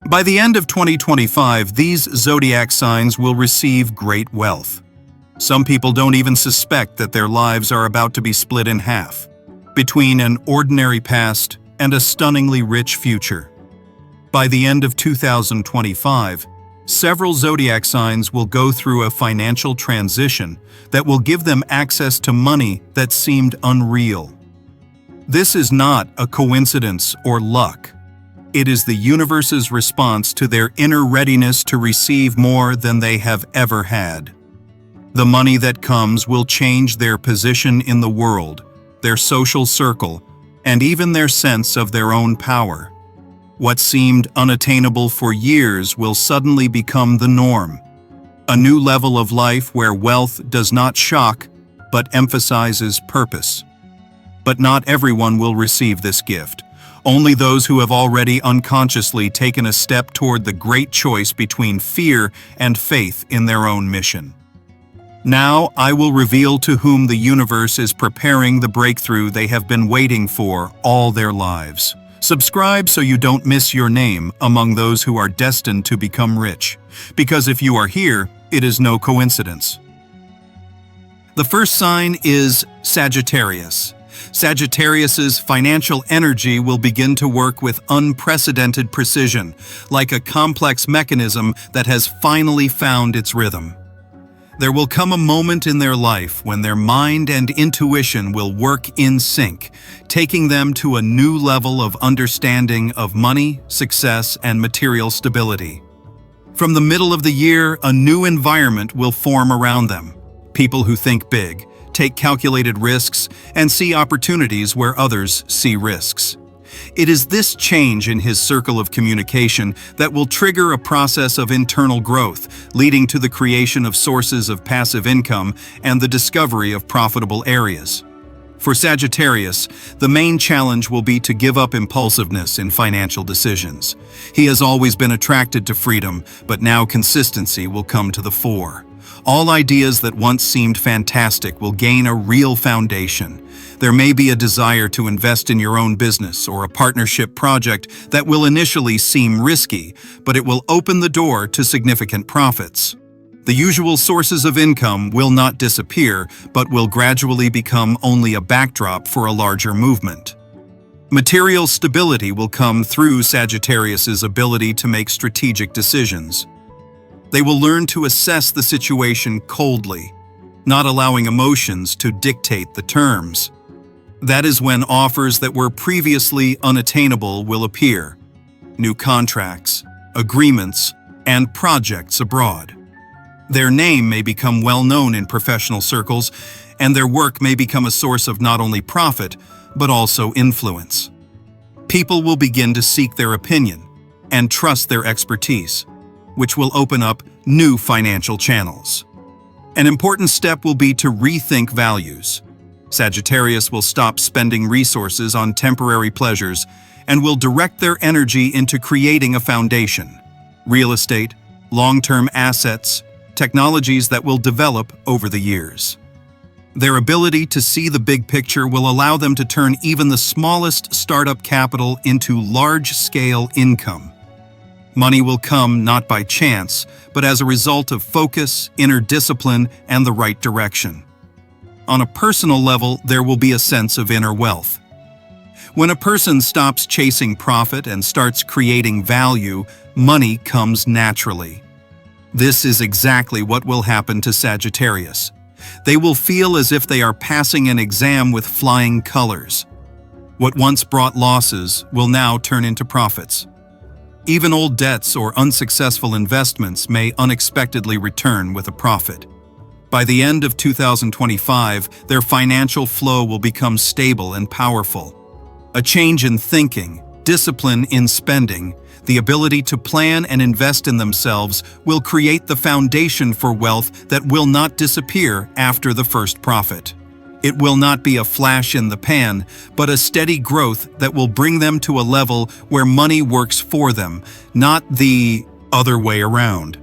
By the end of 2025, these zodiac signs will receive great wealth. Some people don't even suspect that their lives are about to be split in half, between an ordinary past and a stunningly rich future. By the end of 2025, several zodiac signs will go through a financial transition that will give them access to money that seemed unreal. This is not a coincidence or luck. It is the universe's response to their inner readiness to receive more than they have ever had. The money that comes will change their position in the world, their social circle, and even their sense of their own power. What seemed unattainable for years will suddenly become the norm. A new level of life where wealth does not shock, but emphasizes purpose. But not everyone will receive this gift. Only those who have already unconsciously taken a step toward the great choice between fear and faith in their own mission. Now I will reveal to whom the universe is preparing the breakthrough they have been waiting for all their lives. Subscribe so you don't miss your name among those who are destined to become rich, because if you are here, it is no coincidence. The first sign is Sagittarius. Sagittarius's financial energy will begin to work with unprecedented precision, like a complex mechanism that has finally found its rhythm. There will come a moment in their life when their mind and intuition will work in sync, taking them to a new level of understanding of money, success, and material stability. From the middle of the year, a new environment will form around them. People who think big, take calculated risks, and see opportunities where others see risks. It is this change in his circle of communication that will trigger a process of internal growth, leading to the creation of sources of passive income and the discovery of profitable areas. For Sagittarius, the main challenge will be to give up impulsiveness in financial decisions. He has always been attracted to freedom, but now consistency will come to the fore. All ideas that once seemed fantastic will gain a real foundation. There may be a desire to invest in your own business or a partnership project that will initially seem risky, but it will open the door to significant profits. The usual sources of income will not disappear, but will gradually become only a backdrop for a larger movement. Material stability will come through Sagittarius's ability to make strategic decisions. They will learn to assess the situation coldly, not allowing emotions to dictate the terms. That is when offers that were previously unattainable will appear. New contracts, agreements, and projects abroad. Their name may become well known in professional circles, and their work may become a source of not only profit, but also influence. People will begin to seek their opinion and trust their expertise, which will open up new financial channels. An important step will be to rethink values. Sagittarius will stop spending resources on temporary pleasures and will direct their energy into creating a foundation. Real estate, long-term assets, technologies that will develop over the years. Their ability to see the big picture will allow them to turn even the smallest startup capital into large-scale income. Money will come not by chance, but as a result of focus, inner discipline, and the right direction. On a personal level, there will be a sense of inner wealth. When a person stops chasing profit and starts creating value, money comes naturally. This is exactly what will happen to Sagittarius. They will feel as if they are passing an exam with flying colors. What once brought losses will now turn into profits. Even old debts or unsuccessful investments may unexpectedly return with a profit. By the end of 2025, their financial flow will become stable and powerful. A change in thinking, discipline in spending, the ability to plan and invest in themselves will create the foundation for wealth that will not disappear after the first profit. It will not be a flash in the pan, but a steady growth that will bring them to a level where money works for them, not the other way around.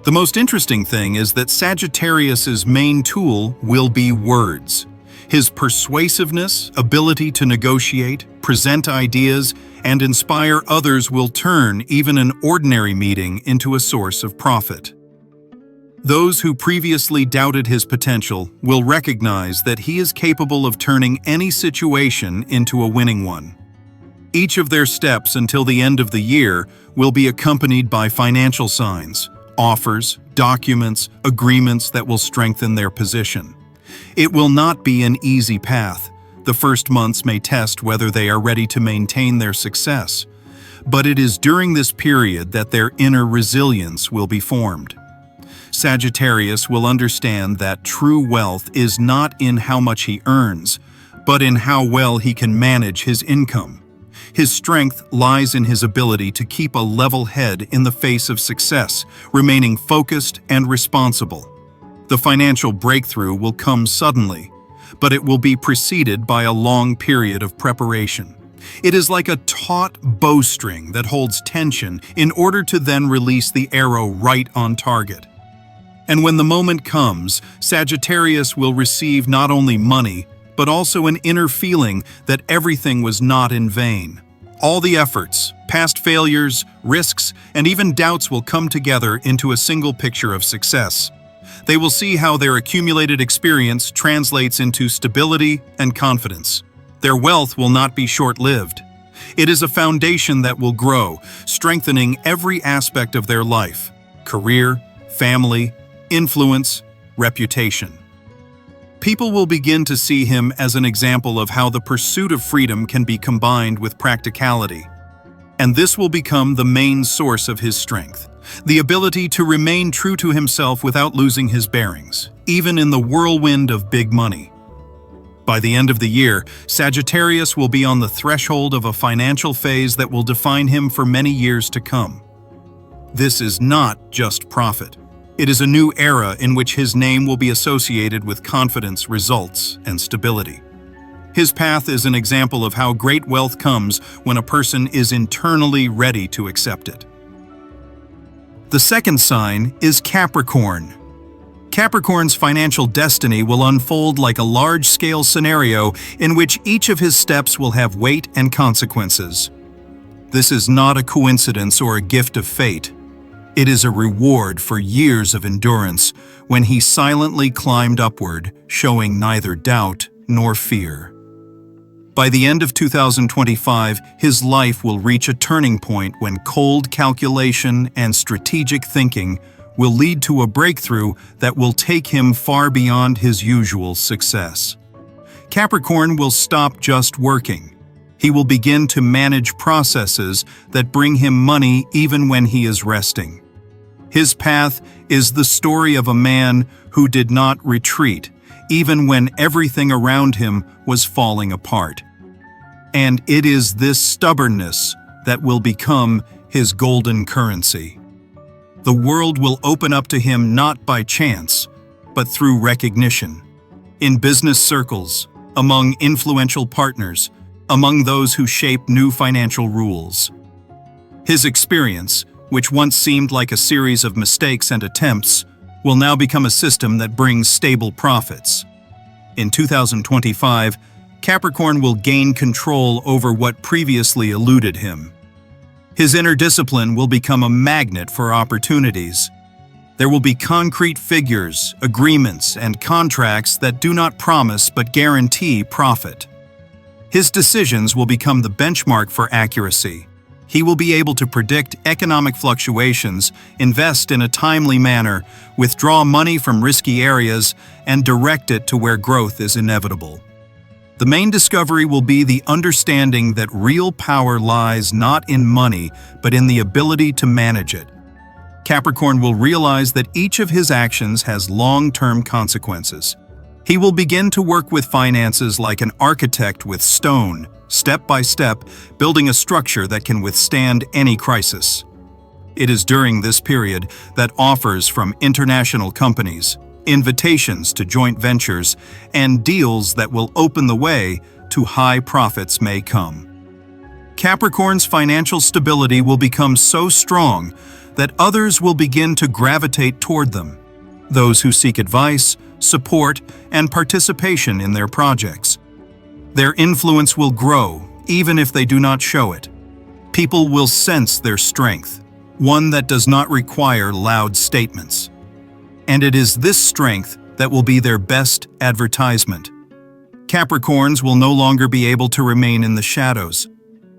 The most interesting thing is that Sagittarius's main tool will be words. His persuasiveness, ability to negotiate, present ideas, and inspire others will turn even an ordinary meeting into a source of profit. Those who previously doubted his potential will recognize that he is capable of turning any situation into a winning one. Each of their steps until the end of the year will be accompanied by financial signs, offers, documents, agreements that will strengthen their position. It will not be an easy path. The first months may test whether they are ready to maintain their success. But it is during this period that their inner resilience will be formed. Sagittarius will understand that true wealth is not in how much he earns, but in how well he can manage his income. His strength lies in his ability to keep a level head in the face of success, remaining focused and responsible. The financial breakthrough will come suddenly, but it will be preceded by a long period of preparation. It is like a taut bowstring that holds tension in order to then release the arrow right on target. And when the moment comes, Sagittarius will receive not only money, but also an inner feeling that everything was not in vain. All the efforts, past failures, risks, and even doubts will come together into a single picture of success. They will see how their accumulated experience translates into stability and confidence. Their wealth will not be short-lived. It is a foundation that will grow, strengthening every aspect of their life: career, family, influence, reputation. People will begin to see him as an example of how the pursuit of freedom can be combined with practicality. And this will become the main source of his strength. The ability to remain true to himself without losing his bearings, even in the whirlwind of big money. By the end of the year, Sagittarius will be on the threshold of a financial phase that will define him for many years to come. This is not just profit. It is a new era in which his name will be associated with confidence, results, and stability. His path is an example of how great wealth comes when a person is internally ready to accept it. The second sign is Capricorn. Capricorn's financial destiny will unfold like a large-scale scenario in which each of his steps will have weight and consequences. This is not a coincidence or a gift of fate. It is a reward for years of endurance when he silently climbed upward, showing neither doubt nor fear. By the end of 2025, his life will reach a turning point when cold calculation and strategic thinking will lead to a breakthrough that will take him far beyond his usual success. Capricorn will stop just working. He will begin to manage processes that bring him money even when he is resting. His path is the story of a man who did not retreat, even when everything around him was falling apart. And it is this stubbornness that will become his golden currency. The world will open up to him not by chance, but through recognition. In business circles, among influential partners, among those who shape new financial rules. His experience, which once seemed like a series of mistakes and attempts, will now become a system that brings stable profits. In 2025, Capricorn will gain control over what previously eluded him. His inner discipline will become a magnet for opportunities. There will be concrete figures, agreements, and contracts that do not promise but guarantee profit. His decisions will become the benchmark for accuracy. He will be able to predict economic fluctuations, invest in a timely manner, withdraw money from risky areas, and direct it to where growth is inevitable. The main discovery will be the understanding that real power lies not in money, but in the ability to manage it. Capricorn will realize that each of his actions has long-term consequences. He will begin to work with finances like an architect with stone, step by step, building a structure that can withstand any crisis. It is during this period that offers from international companies, invitations to joint ventures, and deals that will open the way to high profits may come. Capricorn's financial stability will become so strong that others will begin to gravitate toward them. Those who seek advice, support, and participation in their projects. Their influence will grow, even if they do not show it. People will sense their strength, one that does not require loud statements. And it is this strength that will be their best advertisement. Capricorns will no longer be able to remain in the shadows.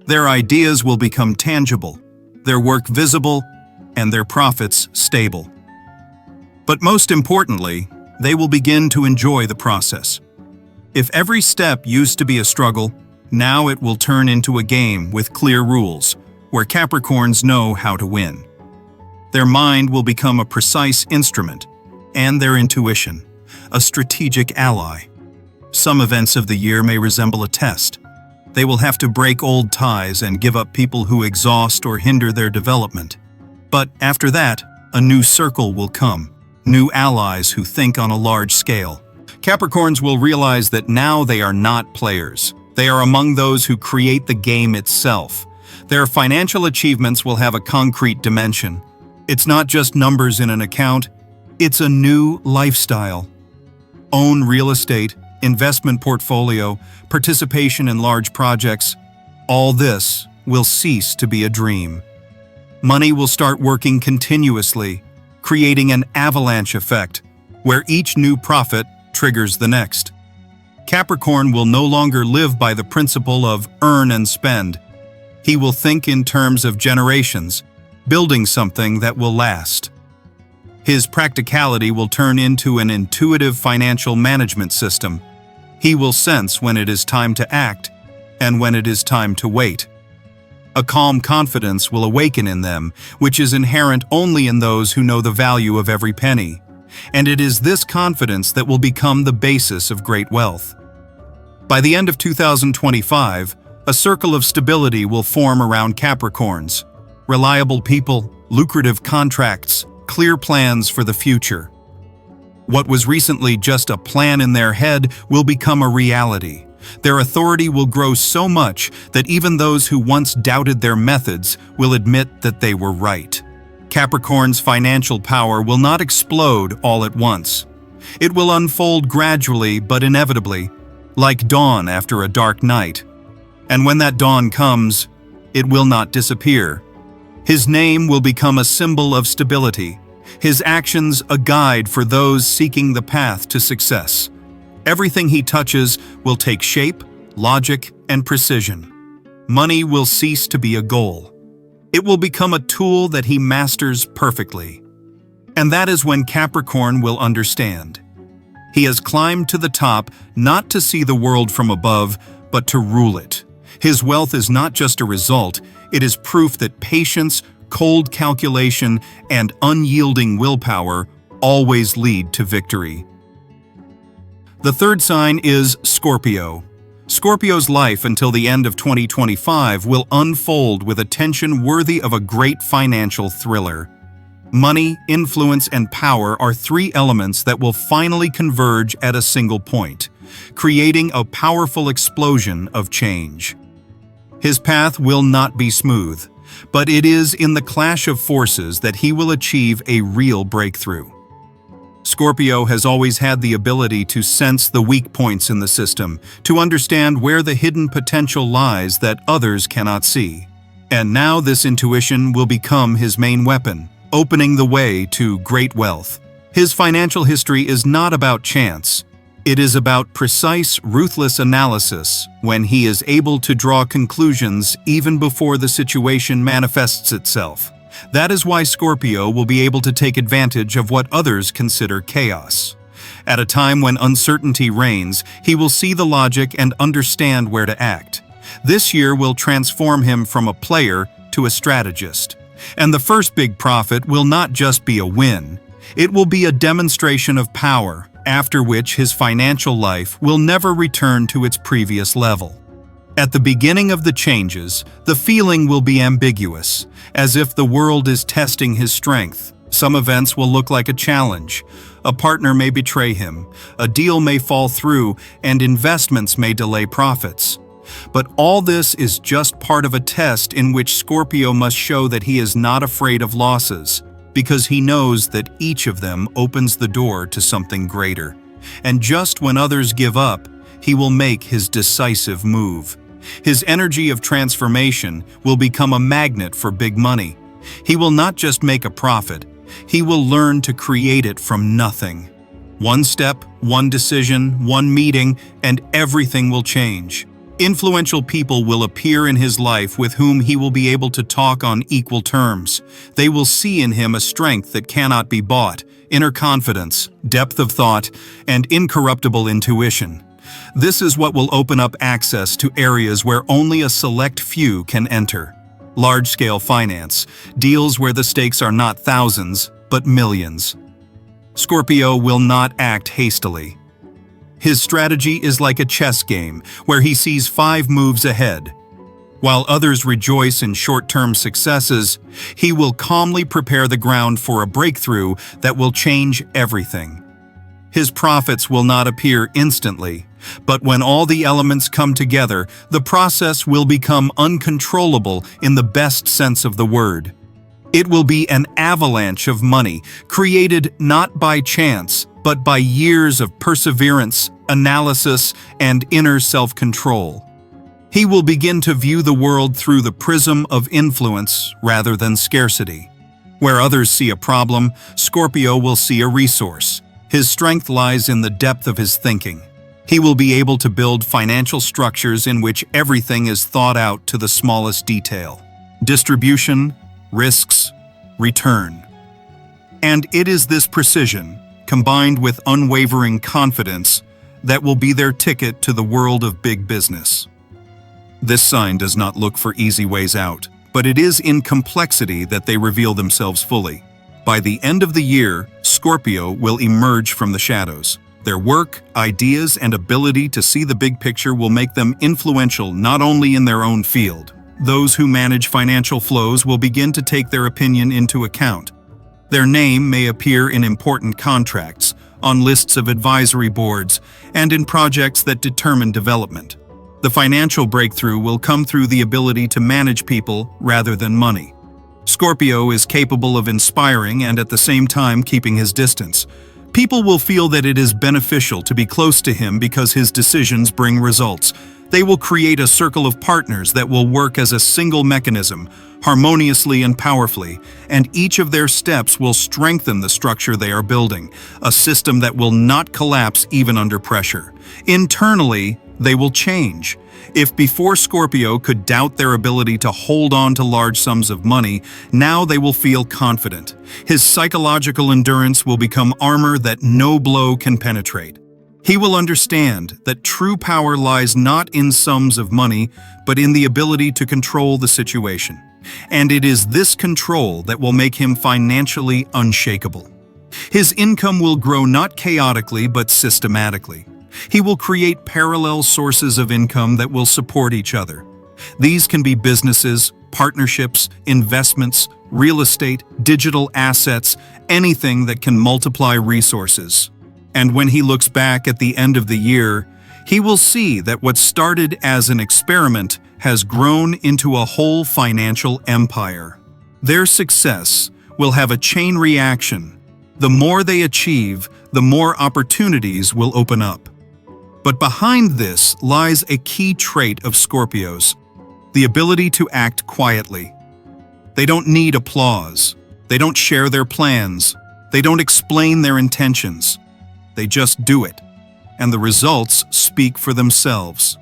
Their ideas will become tangible, their work visible, and their profits stable. But most importantly, they will begin to enjoy the process. If every step used to be a struggle, now it will turn into a game with clear rules, where Capricorns know how to win. Their mind will become a precise instrument, and their intuition, a strategic ally. Some events of the year may resemble a test. They will have to break old ties and give up people who exhaust or hinder their development. But after that, a new circle will come, new allies who think on a large scale. Capricorns will realize that now they are not players. They are among those who create the game itself. Their financial achievements will have a concrete dimension. It's not just numbers in an account, it's a new lifestyle. Own real estate, investment portfolio, participation in large projects, all this will cease to be a dream. Money will start working continuously, creating an avalanche effect, where each new profit triggers the next. Capricorn will no longer live by the principle of earn and spend. He will think in terms of generations, building something that will last. His practicality will turn into an intuitive financial management system. He will sense when it is time to act and when it is time to wait. A calm confidence will awaken in them, which is inherent only in those who know the value of every penny. And it is this confidence that will become the basis of great wealth. By the end of 2025, a circle of stability will form around Capricorns. Reliable people, lucrative contracts, clear plans for the future. What was recently just a plan in their head will become a reality. Their authority will grow so much that even those who once doubted their methods will admit that they were right. Capricorn's financial power will not explode all at once. It will unfold gradually but inevitably, like dawn after a dark night. And when that dawn comes, it will not disappear. His name will become a symbol of stability, his actions a guide for those seeking the path to success. Everything he touches will take shape, logic, and precision. Money will cease to be a goal. It will become a tool that he masters perfectly. And that is when Capricorn will understand. He has climbed to the top not to see the world from above, but to rule it. His wealth is not just a result, it is proof that patience, cold calculation, and unyielding willpower always lead to victory. The third sign is Scorpio. Scorpio's life until the end of 2025 will unfold with a tension worthy of a great financial thriller. Money, influence, and power are three elements that will finally converge at a single point, creating a powerful explosion of change. His path will not be smooth, but it is in the clash of forces that he will achieve a real breakthrough. Scorpio has always had the ability to sense the weak points in the system, to understand where the hidden potential lies that others cannot see. And now this intuition will become his main weapon, opening the way to great wealth. His financial history is not about chance. It is about precise, ruthless analysis when he is able to draw conclusions even before the situation manifests itself. That is why Scorpio will be able to take advantage of what others consider chaos. At a time when uncertainty reigns, he will see the logic and understand where to act. This year will transform him from a player to a strategist. And the first big profit will not just be a win. It will be a demonstration of power, after which his financial life will never return to its previous level. At the beginning of the changes, the feeling will be ambiguous, as if the world is testing his strength. Some events will look like a challenge. A partner may betray him, a deal may fall through, and investments may delay profits. But all this is just part of a test in which Scorpio must show that he is not afraid of losses, because he knows that each of them opens the door to something greater. And just when others give up, he will make his decisive move. His energy of transformation will become a magnet for big money. He will not just make a profit, he will learn to create it from nothing. One step, one decision, one meeting, and everything will change. Influential people will appear in his life with whom he will be able to talk on equal terms. They will see in him a strength that cannot be bought, inner confidence, depth of thought, and incorruptible intuition. This is what will open up access to areas where only a select few can enter. Large-scale finance, deals where the stakes are not thousands, but millions. Scorpio will not act hastily. His strategy is like a chess game, where he sees 5 moves ahead. While others rejoice in short-term successes, he will calmly prepare the ground for a breakthrough that will change everything. His profits will not appear instantly, but when all the elements come together, the process will become uncontrollable in the best sense of the word. It will be an avalanche of money, created not by chance, but by years of perseverance, analysis, and inner self-control. He will begin to view the world through the prism of influence rather than scarcity. Where others see a problem, Scorpio will see a resource. His strength lies in the depth of his thinking. He will be able to build financial structures in which everything is thought out to the smallest detail. Distribution, risks, return. And it is this precision, combined with unwavering confidence, that will be their ticket to the world of big business. This sign does not look for easy ways out, but it is in complexity that they reveal themselves fully. By the end of the year, Scorpio will emerge from the shadows. Their work, ideas, and ability to see the big picture will make them influential not only in their own field. Those who manage financial flows will begin to take their opinion into account. Their name may appear in important contracts, on lists of advisory boards, and in projects that determine development. The financial breakthrough will come through the ability to manage people rather than money. Scorpio is capable of inspiring and at the same time keeping his distance. People will feel that it is beneficial to be close to him because his decisions bring results. They will create a circle of partners that will work as a single mechanism, harmoniously and powerfully, and each of their steps will strengthen the structure they are building, a system that will not collapse even under pressure. Internally, they will change. If before Scorpio could doubt their ability to hold on to large sums of money, now they will feel confident. His psychological endurance will become armor that no blow can penetrate. He will understand that true power lies not in sums of money, but in the ability to control the situation. And it is this control that will make him financially unshakable. His income will grow not chaotically, but systematically. He will create parallel sources of income that will support each other. These can be businesses, partnerships, investments, real estate, digital assets, anything that can multiply resources. And when he looks back at the end of the year, he will see that what started as an experiment has grown into a whole financial empire. Their success will have a chain reaction. The more they achieve, the more opportunities will open up. But behind this lies a key trait of Scorpios, the ability to act quietly. They don't need applause. They don't share their plans. They don't explain their intentions. They just do it, and the results speak for themselves.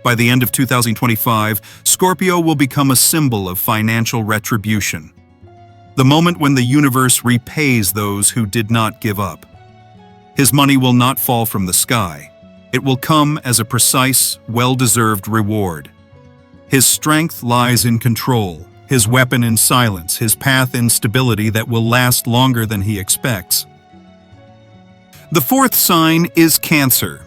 By the end of 2025, Scorpio will become a symbol of financial retribution. The moment when the universe repays those who did not give up. His money will not fall from the sky. It will come as a precise, well-deserved reward. His strength lies in control, his weapon in silence, his path in stability that will last longer than he expects. The fourth sign is Cancer.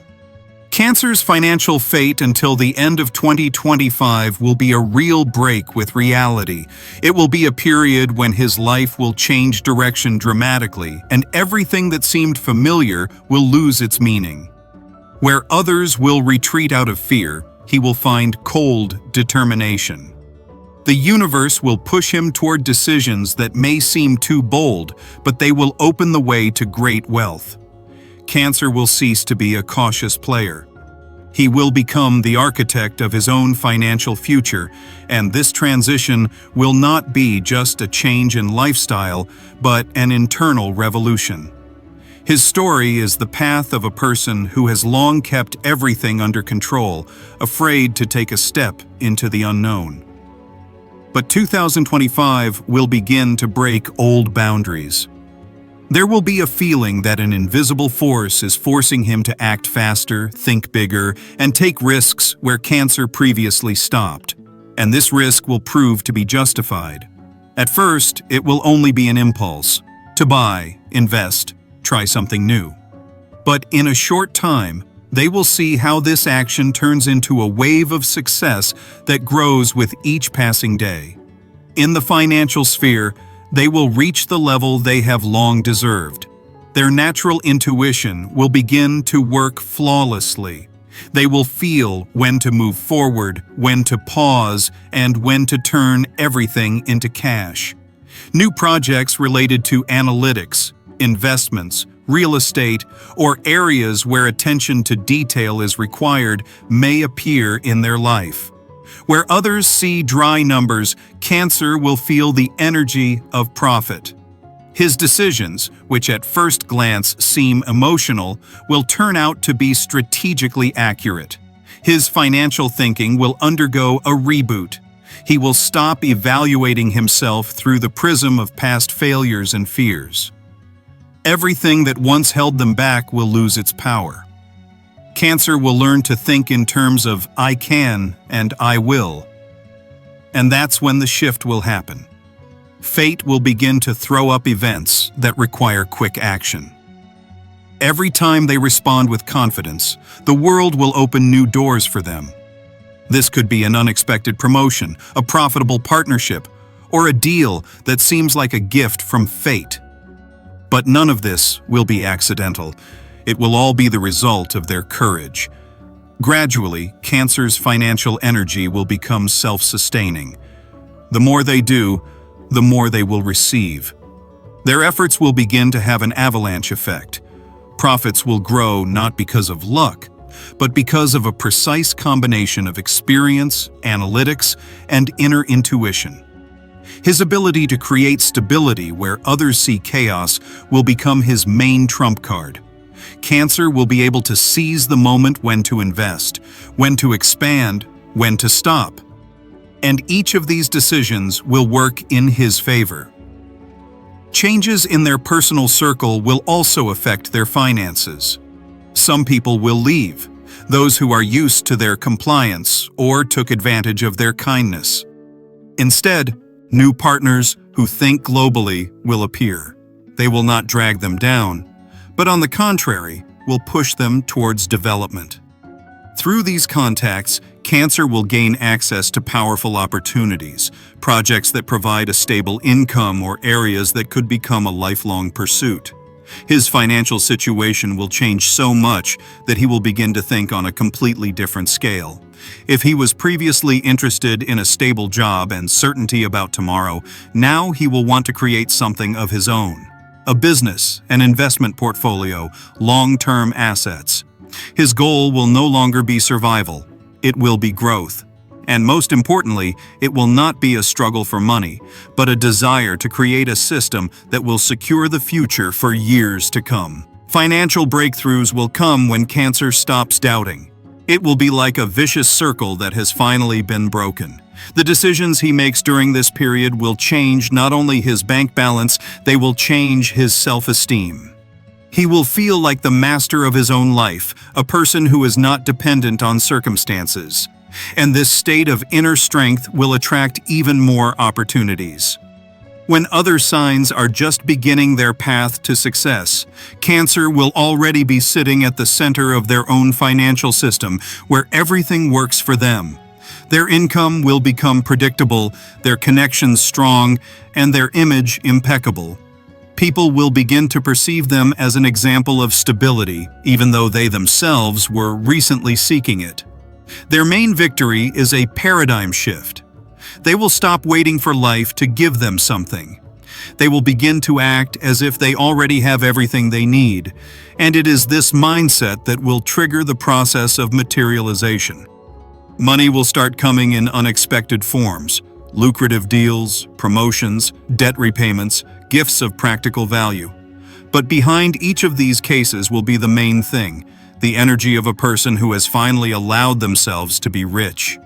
Cancer's financial fate until the end of 2025 will be a real break with reality. It will be a period when his life will change direction dramatically, and everything that seemed familiar will lose its meaning. Where others will retreat out of fear, he will find cold determination. The universe will push him toward decisions that may seem too bold, but they will open the way to great wealth. Cancer will cease to be a cautious player. He will become the architect of his own financial future, and this transition will not be just a change in lifestyle, but an internal revolution. His story is the path of a person who has long kept everything under control, afraid to take a step into the unknown. But 2025 will begin to break old boundaries. There will be a feeling that an invisible force is forcing him to act faster, think bigger, and take risks where Cancer previously stopped. And this risk will prove to be justified. At first, it will only be an impulse to buy, invest, try something new. But in a short time, they will see how this action turns into a wave of success that grows with each passing day. In the financial sphere, they will reach the level they have long deserved. Their natural intuition will begin to work flawlessly. They will feel when to move forward, when to pause, and when to turn everything into cash. New projects related to analytics, investments, real estate, or areas where attention to detail is required may appear in their life. Where others see dry numbers, Cancer will feel the energy of profit. His decisions, which at first glance seem emotional, will turn out to be strategically accurate. His financial thinking will undergo a reboot. He will stop evaluating himself through the prism of past failures and fears. Everything that once held them back will lose its power. Cancer will learn to think in terms of "I can" and "I will." And that's when the shift will happen. Fate will begin to throw up events that require quick action. Every time they respond with confidence, the world will open new doors for them. This could be an unexpected promotion, a profitable partnership, or a deal that seems like a gift from fate. But none of this will be accidental. It will all be the result of their courage. Gradually, Cancer's financial energy will become self-sustaining. The more they do, the more they will receive. Their efforts will begin to have an avalanche effect. Profits will grow not because of luck, but because of a precise combination of experience, analytics, and inner intuition. His ability to create stability where others see chaos will become his main trump card. Cancer will be able to seize the moment when to invest, when to expand, when to stop. And each of these decisions will work in his favor. Changes in their personal circle will also affect their finances. Some people will leave, those who are used to their compliance or took advantage of their kindness. Instead, new partners who think globally will appear. They will not drag them down, but on the contrary, will push them towards development. Through these contacts, Cancer will gain access to powerful opportunities, projects that provide a stable income or areas that could become a lifelong pursuit. His financial situation will change so much that he will begin to think on a completely different scale. If he was previously interested in a stable job and certainty about tomorrow, now he will want to create something of his own. A business, an investment portfolio, long-term assets. His goal will no longer be survival. It will be growth. And most importantly, it will not be a struggle for money, but a desire to create a system that will secure the future for years to come. Financial breakthroughs will come when Cancer stops doubting. It will be like a vicious circle that has finally been broken. The decisions he makes during this period will change not only his bank balance, they will change his self-esteem. He will feel like the master of his own life, a person who is not dependent on circumstances. And this state of inner strength will attract even more opportunities. When other signs are just beginning their path to success, Cancer will already be sitting at the center of their own financial system, where everything works for them. Their income will become predictable, their connections strong, and their image impeccable. People will begin to perceive them as an example of stability, even though they themselves were recently seeking it. Their main victory is a paradigm shift. They will stop waiting for life to give them something. They will begin to act as if they already have everything they need, and it is this mindset that will trigger the process of materialization. Money will start coming in unexpected forms: lucrative deals, promotions, debt repayments, gifts of practical value. But behind each of these cases will be the main thing: the energy of a person who has finally allowed themselves to be rich.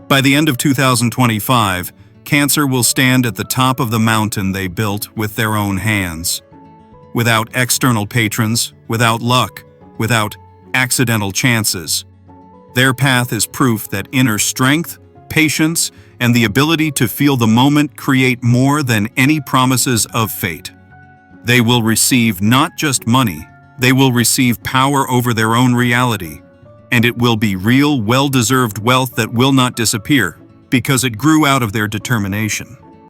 By the end of 2025, Cancer will stand at the top of the mountain they built with their own hands. Without external patrons, without luck, without accidental chances. Their path is proof that inner strength, patience, and the ability to feel the moment create more than any promises of fate. They will receive not just money, they will receive power over their own reality, and it will be real, well-deserved wealth that will not disappear, because it grew out of their determination.